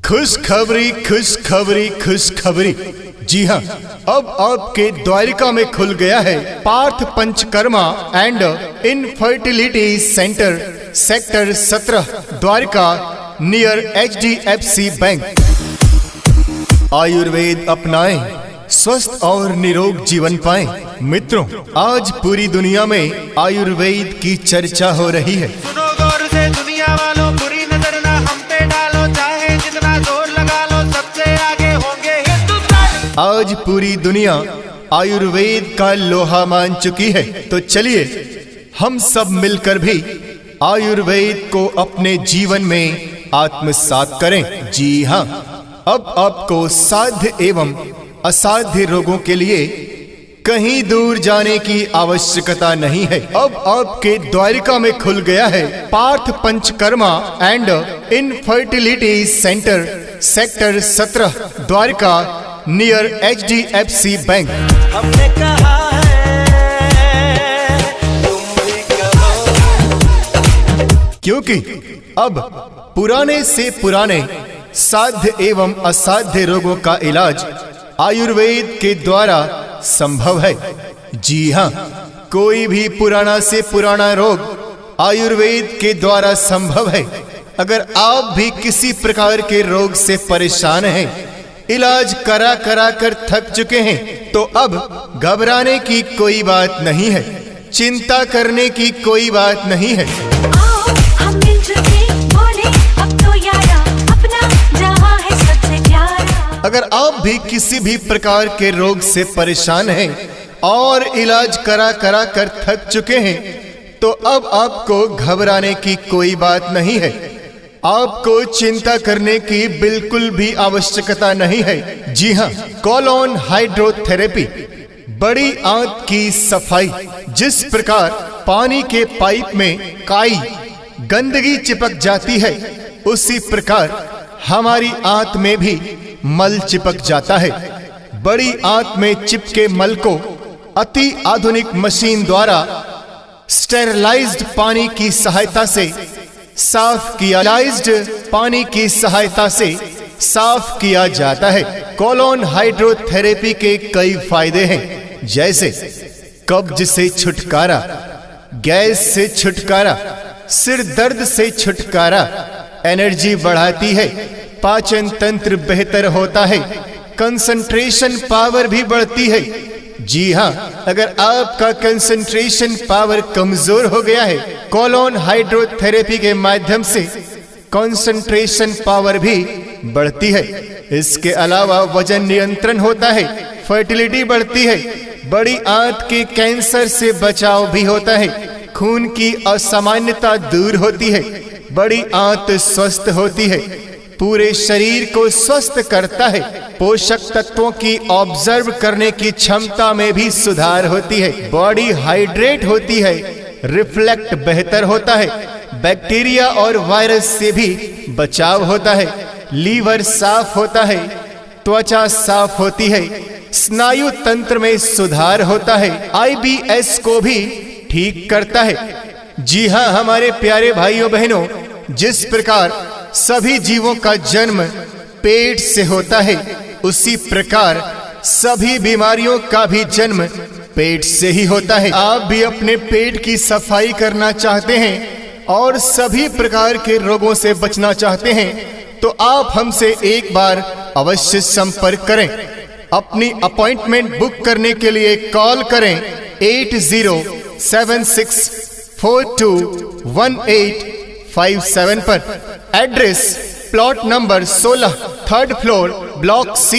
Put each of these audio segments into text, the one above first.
खुशखबरी खुशखबरी खुशखबरी। जी हाँ, अब आपके द्वारिका में खुल गया है Parth Panchakarma and infertility centre, sector 17, Dwarka, near HDFC bank. आयुर्वेद अपनाएं, स्वस्थ और निरोग जीवन पाएं। मित्रों, आज पूरी दुनिया में आयुर्वेद की चर्चा हो रही है। सुनो गौर से दुनिया वालों, बुरी नजर ना हम पे डालो, चाहे जितना जोर लगा लो, सबसे आगे होंगे हिंदुस्तान। आज पूरी दुनिया आयुर्वेद का लोहा मान चुकी है, तो चलिए हम सब मिलकर भी आयुर्वेद को अपने जीवन में आत्मसात करें। जी हाँ, अब आपको साध्य एवं असाध्य रोगों के लिए कहीं दूर जाने की आवश्यकता नहीं है। अब आपके द्वारिका में खुल गया है Parth Panchakarma and infertility centre, sector 17, Dwarka, near HDFC bank. हमने कहा है तुम भी कहो, क्योंकि अब पुराने से पुराने साध्य एवं असाध्य रोगों का इलाज आयुर्वेद के द्वारा संभव है। जी हाँ, कोई भी पुराना से पुराना रोग आयुर्वेद के द्वारा संभव है। अगर आप भी किसी प्रकार के रोग से परेशान हैं, इलाज करा करा कर थक चुके हैं, तो अब घबराने की कोई बात नहीं है, चिंता करने की कोई बात नहीं है। आओ हम मिलजुल के बोले, अब तो यारा अपना जहां है सबसे प्यारा। अगर आप भी किसी भी प्रकार के रोग से परेशान हैं और इलाज करा करा कर थक चुके हैं, तो अब आपको घबराने की कोई बात नहीं है, आपको चिंता करने की बिल्कुल भी आवश्यकता नहीं है। जी हाँ, कोलोन हाइड्रोथेरेपी, बड़ी आंत की सफाई। जिस प्रकार पानी के पाइप में काई, गंदगी चिपक जाती है, उसी प्रकार हमारी आंत में भी मल चिपक जाता है। बड़ी आंत में चिपके मल को अति आधुनिक मशीन द्वारा स्टेरलाइज्ड पानी की सहायता से साफ किया जाता है। कोलोन हाइड्रोथेरेपी के कई फायदे हैं, जैसे कब्ज से छुटकारा, गैस से छुटकारा, सिर दर्द से छुटकारा, एनर्जी बढ़ाती है, पाचन तंत्र बेहतर होता है, कंसंट्रेशन पावर भी बढ़ती है। जी हाँ, अगर आपका कंसंट्रेशन पावर कमजोर हो गया है, कोलोन हाइड्रोथेरेपी के माध्यम से कंसंट्रेशन पावर भी बढ़ती है। इसके अलावा वजन नियंत्रण होता है, फर्टिलिटी बढ़ती है, बड़ी आंत के कैंसर से बचाव भी होता है, खून की असामान्यता दूर होती है, बड़ी आंत स्वस्थ होती है, पूरे शरीर को स्वस्थ करता है, पोषक तत्वों की ऑब्जर्व करने की क्षमता में भी सुधार होती है, बॉडी हाइड्रेट होती है, रिफ्लेक्ट बेहतर होता है, बैक्टीरिया और वायरस से भी बचाव होता है, लीवर साफ होता है, त्वचा साफ होती है, स्नायु तंत्र में सुधार होता है, IBS को भी ठीक करता है। जी हाँ हमारे प्यारे भाइयों बहनों, जिस प्रकार सभी जीवों का जन्म पेट से होता है, उसी प्रकार सभी बीमारियों का भी जन्म पेट से ही होता है। आप भी अपने पेट की सफाई करना चाहते हैं और सभी प्रकार के रोगों से बचना चाहते हैं, तो आप हमसे एक बार अवश्य संपर्क करें। अपनी अपॉइंटमेंट बुक करने के लिए कॉल करें 8076421857 पर। Address plot number 16, 3rd floor, block C,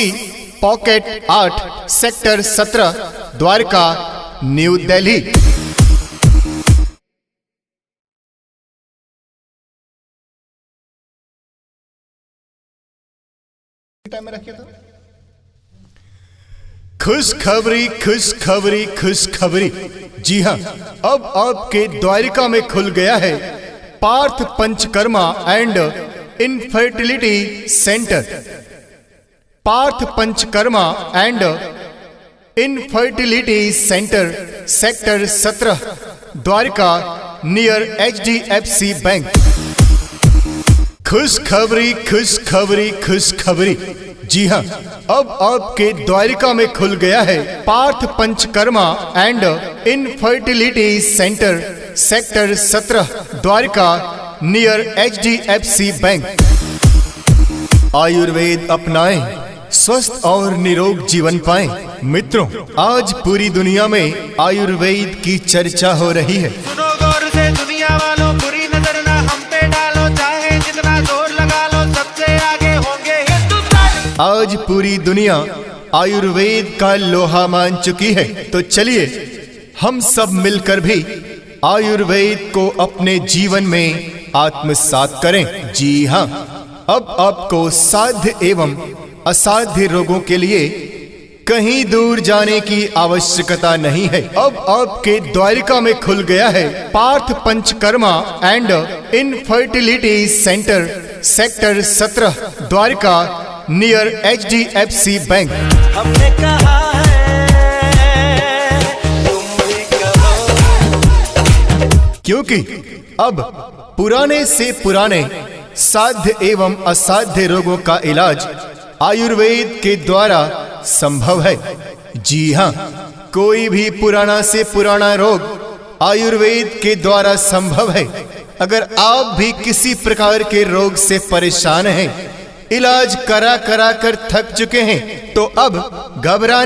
pocket 8, sector 17, Dwarka, new Delhi. Time में रखिए तो। खुशखबरी खुशखबरी खुशखबरी। जी हाँ, अब आपके द्वारिका में खुल गया है Parth Panchakarma and infertility centre, Parth Panchakarma and infertility centre, sector 17, Dwarka, near HDFC bank. खुशखबरी खुशखबरी खुशखबरी। जी हाँ, अब आपके द्वारिका में खुल गया है Parth Panchakarma and infertility centre, sector 17, Dwarka, near HDFC bank. आयुर्वेद अपनाएं, स्वस्थ और निरोग जीवन पाएं। मित्रों, आज पूरी दुनिया में आयुर्वेद की चर्चा हो रही है। सुनो गौर से दुनिया वालों, बुरी नजर ना हम पे डालो, चाहे जितना जोर लगा लो, सबसे आगे होंगे हिंदुस्तानी। आज पूरी दुनिया आयुर्वेद का लोहा मान चुकी है, तो चलिए हम सब मिलकर भी आयुर्वेद को अपने जीवन में आत्मसात करें। जी हाँ, अब आपको साध्य एवं असाध्य रोगों के लिए कहीं दूर जाने की आवश्यकता नहीं है। अब आपके द्वारिका में खुल गया है Parth Panchakarma and infertility centre, sector 17, Dwarka, near HDFC bank. हमने कहा है तुम भी कहो। क्योंकि अब पुराने से पुराने साध्य एवं असाध्य रोगों का इलाज आयुर्वेद के द्वारा संभव है। जी हाँ, कोई भी पुराना से पुराना रोग आयुर्वेद के द्वारा संभव है। अगर आप भी किसी प्रकार के रोग से परेशान हैं, इलाज करा करा कर थक चुके हैं, तो अब घबराने